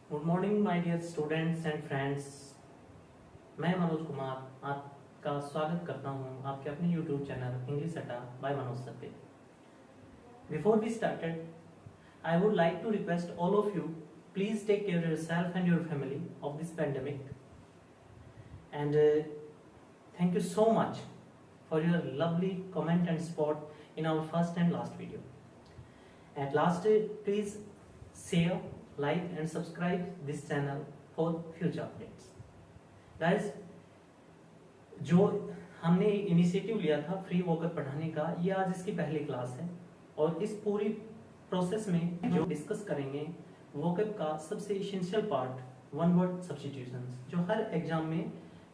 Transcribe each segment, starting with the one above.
Good morning my dear students and friends. मैं मनोज कुमार आपका स्वागत करता हूं आपके अपने YouTube channel English Adda by Manoj Satte. Before we started I would like to request all of you, please take care yourself and your family of this pandemic and thank you so much for your lovely comment and support in our first and last video. At last, please share, like and subscribe this channel for future updates. Guys, जो हमने initiative लिया था free woke up पढ़ाने का, ये आज इसकी पहली क्लास है और इस पूरी प्रोसेस में जो डिस्कस करेंगे वोकअप का सबसे essential part, one word substitutions, जो हर एग्जाम में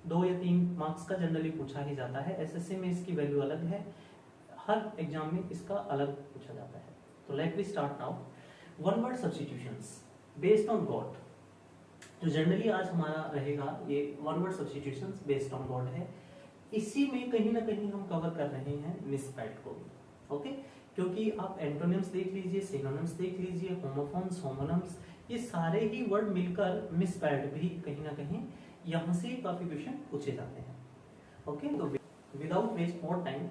2 या 3 मार्क्स का जनरली पूछा ही जाता है। एसएससी में इसकी वैल्यू अलग है, हर एग्जाम में इसका अलग पूछा जाता है। तो let we start now. One word substitutions based on god, जो जनरली आज हमारा रहेगा ये one word substitutions based on god है। इसी में कहीं ना कहीं हम कवर कर रहे हैं मिसस्पेल्ड को भी, ओके? क्योंकि आप एंटोनिम्स देख लीजिए, सिनोनिम्स देख लीजिए, होमोफोन्स, होमोनिम्स, ये सारे ही वर्ड मिलकर मिसस्पेल्ड भी कहीं ना कहीं यहाँ से काफी क्वेश्चन पूछे जाते हैं। ओके, तो without waste more time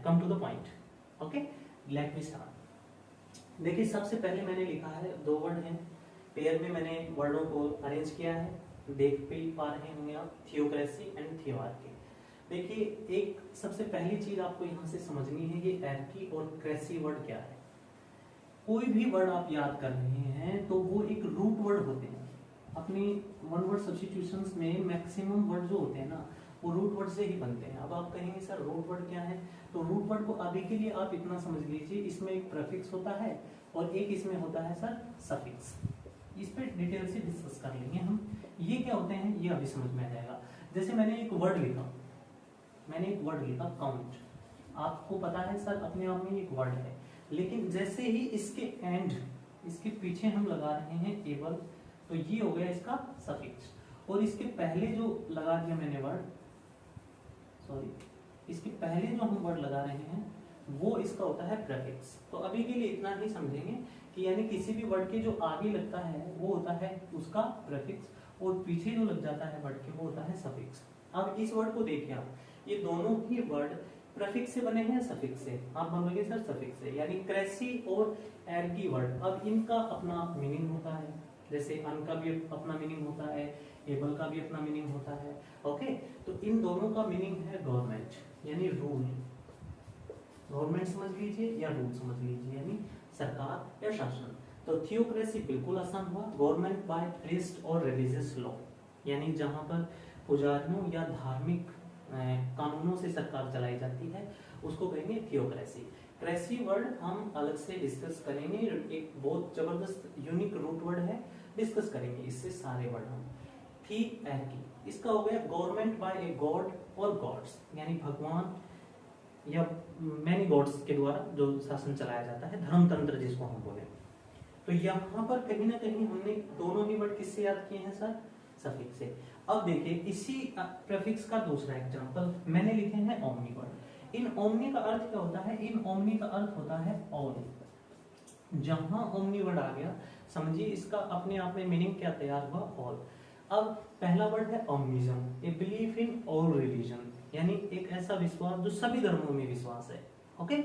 come to the point. Okay, let me start. देखिए, सबसे पहले मैंने लिखा है 2 वर्ड हैं, पेयर में मैंने वर्डों को अरेंज किया है, देख भी पा रहे होंगे आप, थियोक्रेसी एंड थियोआर्की। देखिए, एक सबसे पहली चीज आपको यहाँ से समझनी है, ये एर्की और क्रेसी वर्ड क्या है। कोई भी वर्ड आप याद कर रहे हैं तो वो एक रूट वर्ड होते हैं। अपनी वन वर्ड सब्स्टिट्यूशंस में मैक्सिमम वर्ड जो होते हैं ना, वो रूट वर्ड से ही बनते हैं। अब आप कहेंगे सर रूट वर्ड क्या है, तो रूट वर्ड को अभी के लिए आप इतना समझ लीजिए, इसमें एक प्रीफिक्स होता है और एक इसमें होता है सर सफिक्स। इस पे डिटेल से डिस्कस कर लेंगे हम, ये क्या होते हैं ये अभी समझ में आ जाएगा। जैसे मैंने एक वर्ड लिखा काउंट, आपको पता है सर अपने आप में एक वर्ड है, लेकिन जैसे ही इसके एंड, इसके पीछे हम लगा रहे हैं एबल, तो ये हो गया इसका सफिक्स। और इसके पहले जो लगा दिया मैंने वर्ड, इसके पहले जो हम वर्ड लगा रहे हैं वो इसका होता है प्रीफिक्स। तो अभी के लिए इतना ही समझेंगे कि यानी किसी भी वर्ड के जो आगे लगता है वो होता है उसका प्रीफिक्स, और पीछे जो लग जाता है वर्ड के वो होता है सफिक्स। अब इस वर्ड को देखिए आप, ये दोनों ही वर्ड प्रीफिक्स से बने हैं, सफिक्स से। आप बोलोगे सर सफिक्स से, यानी क्रेसी और एर्की वर्ड, अब इनका अपना मीनिंग होता है। जैसे अन का भी अपना मीनिंग होता है, एबल का भी अपना मीनिंग होता है। ओके, तो इन दोनों का मीनिंग है गवर्नमेंट, यानी रूल। गवर्नमेंट समझ लीजिए या रूल समझ लीजिए, यानी सरकार या शासन। तो थियोक्रेसी बिल्कुल आसान हुआ, गवर्नमेंट बाय प्रीस्ट और रिलीजियस लॉ, यानी जहां पर पुजारियों या धार्मिक कानूनों से सरकार चलाई जाती है उसको कहेंगे थियोक्रेसी। क्रेसी वर्ड हम अलग से डिस्कस करेंगे, एक बहुत जबरदस्त यूनिक रूट वर्ड है, डिस्कस करेंगे इससे सारे वर्ड हम। थी एर्की, इसका हो गया गवर्नमेंट बाय ए गॉड और गॉड्स, यानी भगवान या मैनी गॉड्स के द्वारा जो शासन चलाया जाता है, धर्मतंत्र जिसको हम बोले। तो यहाँ पर कहीं ना कहीं हमने दोनों ही वर्ड किससे याद किए हैं सर, सफिक्स से। अब देखिए, इसी प्रीफिक्स का दूसरा एग्जांपल मैंने लिखे हैं ओमनी वर्ड। इन ओमनी का अर्थ क्या होता है, इन ओमनी का अर्थ होता है ऑल। जहां ओमनी वर्ड आ गया, समझिए इसका अपने आप में मीनिंग क्या तैयार हुआ, ऑल। अब पहला वर्ड है omnism, a belief in all religion, यानी एक ऐसा विश्वास जो सभी धर्मों में विश्वास है। ओके,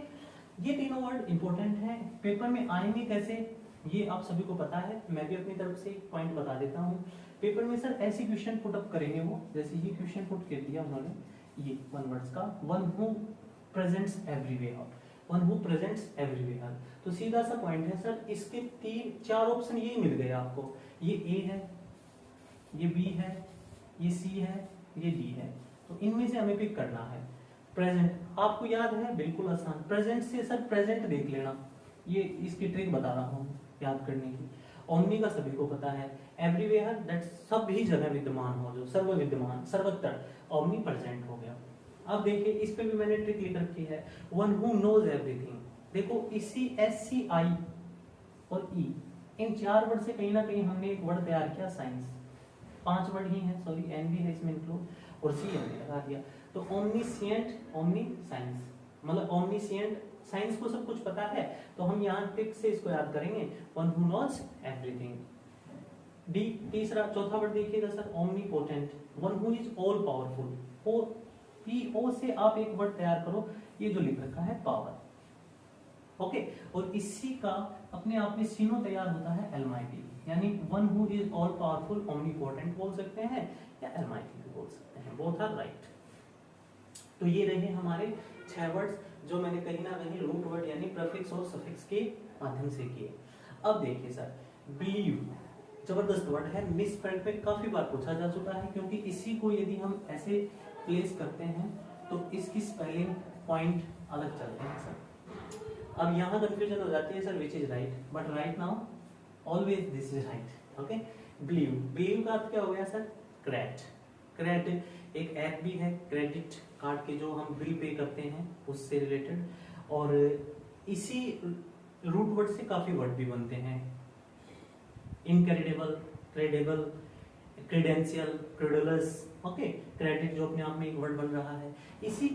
ये तीनों वर्ड इंपॉर्टेंट है, पेपर में आएंगे कैसे ये आप सभी को पता है। मैं भी अपनी तरफ से एक पॉइंट बता देता हूँ। पेपर में सर ऐसी क्वेश्चन पुट अप करेंगे वो, जैसे ये क्वेश्चन पुट कर दिया उन्होंने, ये वन वर्ड्स का, one who presents everywhere, one who presents everywhere. तो सीधा सा पॉइंट है सर, इसके 3-4 ऑप्शन ये मिल गए आपको, ये ए है, ये बी है, ये सी है, ये डी है। तो इनमें से हमें पिक करना है। प्रेजेंट आपको याद है, बिल्कुल आसान, प्रेजेंट से सर प्रेजेंट देख लेना, ये इसकी ट्रिक बता रहा हूँ याद करने की। ओमनी का सभी को पता है, एवरीवेयर दैट सभी जगह विद्यमान हो, जो सर्व विद्यमान, सर्वत्र, ओमनी प्रेजेंट हो गया। अब देखिए, इस पे भी मैंने ट्रिक लिख रखी है, वन हु नोज एवरीथिंग। देखो, इसी एस सी आई और ई, इन 4 वर्ड से कहीं ना कहीं हमने एक वर्ड तैयार किया साइंस। 5 वर्ड ही है, सॉरी एन भी है इसमें इंक्लूड, और सी हमने लगा दिया। तो ओमनीसिएंट, ओमनी साइंस, मतलब ओमनीसिएंट साइंस को सब कुछ पता है, तो हम यहाँ ट्रिक से इसको याद करेंगे, one who knows everything. D. तीसरा चौथा वर्ड देखिएगा sir, omnipotent, one who is all powerful. O P O से आप एक वर्ड तैयार करो, ये जो लिख रखा है पावर, ओके। और इसी का अपने आप में सीनो तैयार होता है एलमाइटी, यानी one who is all powerful omnipotent बोल सकते हैं या एलमाइटी भी बोल सकते हैं, बोथ आर राइट। तो ये रहे हमारे 6 वर्ड्स जो मैंने कहीं ना कहीं रूट वर्ड यानी प्रीफिक्स और सफिक्स के माध्यम से किए। अब देखिए सर, बिलीव जबरदस्त वर्ड है, मिस प्रिंट पे काफी बार पूछा जा चुका है, क्योंकि इसी को यदि हम ऐसे प्लेस करते हैं तो इसकी स्पेलिंग पॉइंट अलग चलते हैं सर। अब यहाँ कंफ्यूजन हो जाती है sir which is right, but right now always this is right, okay. Believe, believe का अर्थ क्या हो गया सर, क्रेडिट। क्रेडिट एक ऐप भी है, क्रेडिट कार्ड के जो हम बिल पे करते हैं उससे रिलेटेड, और इसी रूट वर्ड से काफी वर्ड भी बनते हैं, incredible, credible, credential, credulous, okay. Credit जो अपने आप में एक वर्ड बन रहा है, इसी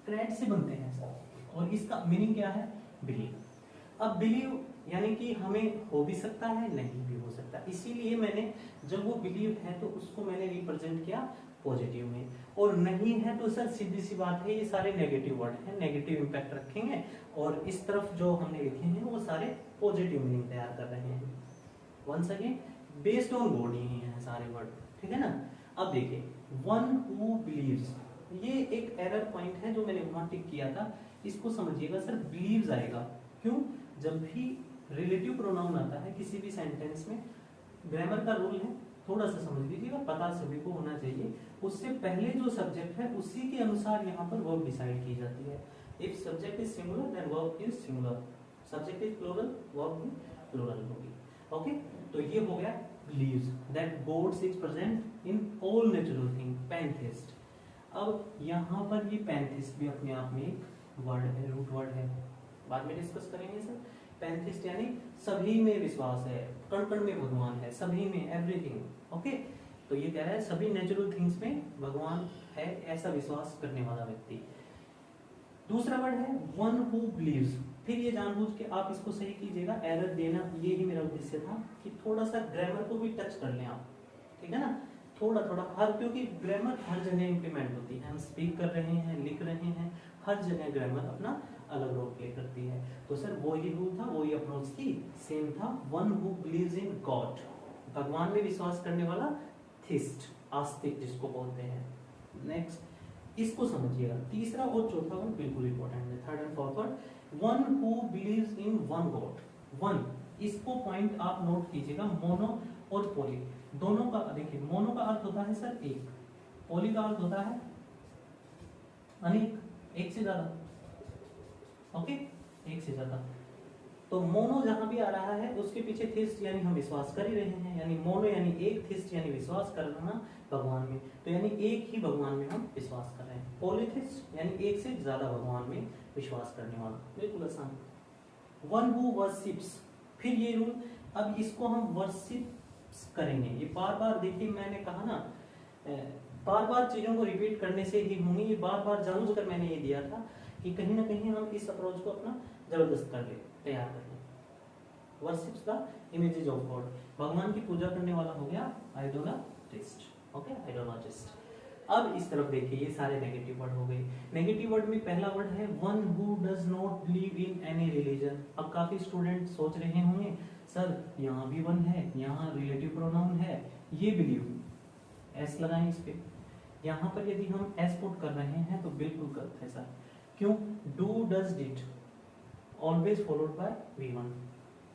क्रेड से बनते हैं सर, और इसका मीनिंग क्या है, बिलीव। अब बिलीव यानी कि हमें हो भी सकता है, नहीं भी हो सकता, इसीलिए मैंने जब वो बिलीव है तो उसको मैंने रिप्रेजेंट किया पॉजिटिव में, और नहीं है तो सर सीधी सी बात है ये सारे नेगेटिव वर्ड हैं, नेगेटिव इंपैक्ट रखेंगे, और इस तरफ जो हमने लिखे हैं वो सारे पॉजिटिव मीनिंग तैयार कर रहे हैं। Once again based on god ही हैं सारे वर्ड, ठीक है ना। अब देखिए वन हु बिलीव्स, ये एक एरर पॉइंट है जो मैंने वहां टिक किया था, इसको समझिएगा सर, बिलीव्स आएगा। क्यों? जब भी रिलेटिव प्रोनाउन आता है किसी भी सेंटेंस में, ग्रामर का रूल है, थोड़ा सा समझ लीजिएगा, पता सभी को होना चाहिए, उससे पहले जो सब्जेक्ट है उसी के अनुसार यहाँ पर वर्ब डिसाइड की जाती है। If subject is singular then verb is singular, subject is plural verb भी प्लूरल होगी, ओके। तो ये हो गया believes that God is present in all natural things, pantheist। अब यहाँ पर ये पैंथिस्ट भी अपने आप में एक वर्ड है, रूट वर्ड है, बाद में डिस्कस करेंगे सर। पैंथिस्ट यानी सभी में विश्वास है, कण कण में भगवान है, सभी में, एवरीथिंग, ओके। तो ये कह रहा है सभी नेचुरल थिंग्स में भगवान है, ऐसा विश्वास करने वाला व्यक्ति। दूसरा वर्ड है वन हु बिलीव्स, फिर ये जानबूझ के आप इसको सही कीजिएगा, एरर देना ये ही मेरा उद्देश्य था कि थोड़ा सा ग्रामर को भी टच कर लें आप, ठीक है ना, थोड़ा थोड़ा हर, क्योंकि ग्रामर हर जगह इंप्लीमेंट होती है, हम स्पीक कर रहे हैं, लिख रहे हैं, हर जगह ग्रामर अपना अलग रोल प्ले करती है। तो सर वही रूल था, वही अप्रोच थी, सेम था, one who believes in God, भगवान में विश्वास करने वाला, थिस्ट, आस्तिक जिसको बोलते हैं। नेक्स्ट इसको समझिएगा, तीसरा और चौथा वर्ड बिल्कुल इंपॉर्टेंट है, third and fourth word, one who believes in one God. One, इसको पॉइंट आप नोट कीजिएगा, मोनो और पोली दोनों का। देखिए मोनो का अर्थ होता है सर एक, पोली का अर्थ होता है अनेक, एक से ज्यादा, ओके, एक से ज्यादा। तो मोनो जहां भी आ रहा है उसके पीछे थिस्ट यानी हम विश्वास कर ही रहे हैं, यानी मोनो यानी एक, थिस्ट यानी विश्वास करना भगवान में, तो यानी एक ही भगवान में हम विश्वास कर रहे हैं। पॉलीथिस्ट यानी एक से ज्यादा भगवान में विश्वास करने वाला, बिल्कुल आसान। वन हु वर्शिप्स, फिर ये रूल, अब इसको हम वर्शिप करेंगे, ये बार बार, देखिए मैंने कहा ना बार बार चीजों को रिपीट करने से ही होंगी, ये बार बार जानबूझकर मैंने ये दिया था कि कहीं ना कहीं हम इस अप्रोच को अपना जबरदस्त कर ले, तैयार कर ले। Worships the images of God, भगवान की पूजा करने वाला हो गया आइडोलाटिस्ट, ओके, आइडोलॉजिस्ट। अब इस तरफ देखिए ये सारे नेगेटिव वर्ड हो गए। नेगेटिव वर्ड में पहला वर्ड है one who does not believe in any religion. अब काफी स्टूडेंट सोच रहे होंगे सर यहाँ भी वन है, यहाँ रिलेटिव प्रोनाउन है, ये बिलीव, एस लगाएं इस पे। यहाँ पर यदि हम एस पुट कर रहे हैं तो बिल्कुल गलत है सर। क्यों? Do, does, did always followed by V1,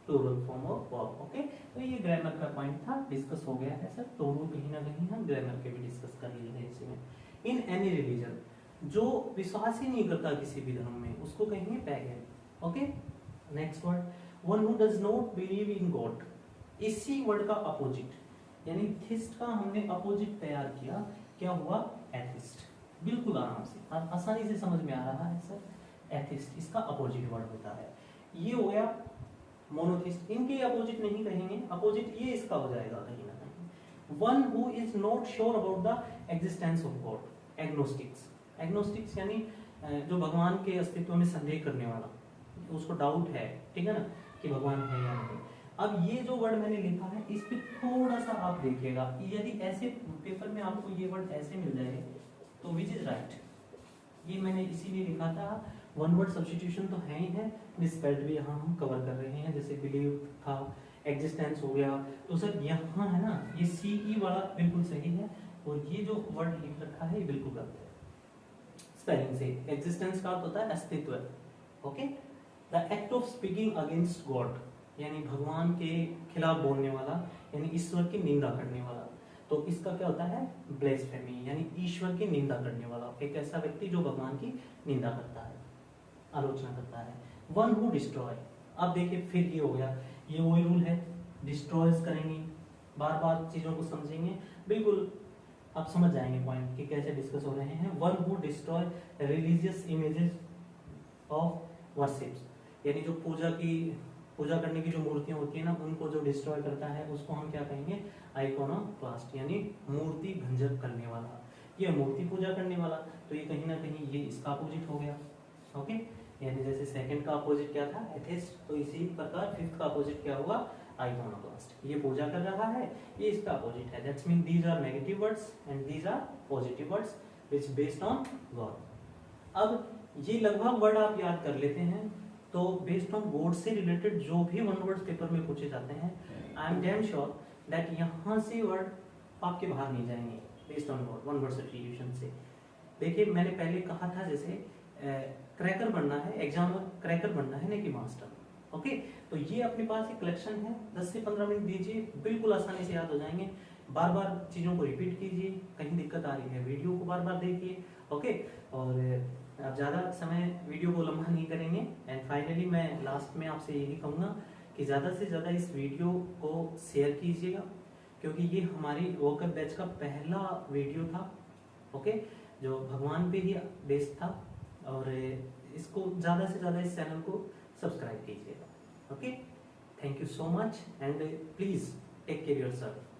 plural form of verb, okay. तो ये ग्रामर का पॉइंट था, डिस्कस हो गया है सर, तो कहीं ना कहीं हम ग्रामर के भी डिस्कस कर लिए हैं इसमें। इन एनी रिलीजन, जो विश्वास ही नहीं करता किसी भी धर्म में उसको कहेंगे pagan, okay. Next word, one who does not believe in God, इसी वर्ड का अपोजिट, यानी थिस्ट का हमने अपोजिट तैयार किया, क्या हुआ? एथिस्ट। बिल्कुल आराम से, आसानी से समझ में आ रहा है सर, एथिस्ट इसका अपोजिट वर्ड होता है। ये हो गया मोनोथिस्ट, इनके अपोजिट नहीं कहेंगे, अपोजिट ये इसका हो जाएगा कहीं ना कहीं। One who is not sure about the existence of God, agnostics. Agnostics यानी जो भगवान के अस्तित्व में संदेह करने वाला, उसको डाउट है, ठीक है ना, कि भगवान है या नहीं। अब ये जो वर्ड मैंने लिखा है इस पे थोड़ा सा सा आप देखिएगा, यदि ऐसे पेपर में आपको ये वर्ड ऐसे मिल जाए तो विच इज राइट। ये मैंने इसीलिए लिखा था, वन वर्ड सब्स्टिट्यूशन तो है ही है, मिसस्पेल्ड भी यहाँ हम कवर कर रहे हैं, जैसे बिलीव था, एग्जिस्टेंस हो गया। तो सर यहाँ है ना, ये CE वाला बिल्कुल सही है, और ये जो वर्ड लिख रखा है ये बिल्कुल गलत है स्पेलिंग से। एग्जिस्टेंस का अर्थ होता है अस्तित्व, okay. The act of speaking against God, यानी भगवान के खिलाफ बोलने वाला, यानी ईश्वर की निंदा करने वाला। तो इसका क्या होता है, ब्लेस्फेमी, यानी ईश्वर की निंदा करने वाला, एक ऐसा व्यक्ति जो भगवान की निंदा करता है, आलोचना करता है। वन हु डिस्ट्रॉय, अब देखिए फिर ये हो गया, ये वही रूल है, डिस्ट्रॉयज करेंगे, बार बार चीजों को समझेंगे, बिल्कुल आप समझ जाएंगे पॉइंट कि कैसे डिस्कस हो रहे हैं। One who destroy religious images of worships, यानी जो पूजा करने की जो मूर्तियां होती है ना, उनको जो डिस्ट्रॉय करता है उसको हम क्या कहेंगे, आइकोनोक्लास्ट, यानी मूर्ति भंजक करने वाला, ये मूर्ति पूजा करने वाला। तो ये कहीं ना कहीं ये इसका अपोजिट हो गया, ओके। यानी जैसे सेकंड का अपोजिट क्या था, एथिस्ट, तो इसी प्रकार फिफ्थ का अपोजिट क्या हुआ, आइकोनोक्लास्ट। ये पूजा कर रहा है, ये इसका अपोजिट है। That's mean these are negative words and these are positive words which based on god. अब ये लगभग वर्ड आप याद कर लेते हैं, तो बेस्ड ऑन गॉड से रिलेटेड जो भी वन वर्ड्स पेपर में पूछे जाते हैं, I am damn sure that यहाँ से वर्ड आपके बाहर नहीं जाएंगे based on God, one word substitution से। देखिए मैंने पहले कहा था, जैसे क्रैकर बनना है, एग्जाम में क्रैकर बनना है नहीं कि मास्टर, ओके। तो ये अपने पास एक कलेक्शन है, 10 से 15 मिनट दीजिए, बिल्कुल आसानी से याद हो जाएंगे। बार बार चीजों को रिपीट कीजिए, कहीं दिक्कत आ रही है वीडियो को बार बार देखिए, ओके। और आप ज़्यादा समय वीडियो को लंबा नहीं करेंगे। एंड फाइनली मैं लास्ट में आपसे यही कहूँगा कि ज़्यादा से ज़्यादा इस वीडियो को शेयर कीजिएगा, क्योंकि ये हमारी वोकअप बैच का पहला वीडियो था, ओके, जो भगवान पे ही बेस्ड था। और इसको ज़्यादा से ज़्यादा इस चैनल को सब्सक्राइब कीजिएगा, okay. Thank you so much and please take care yourself.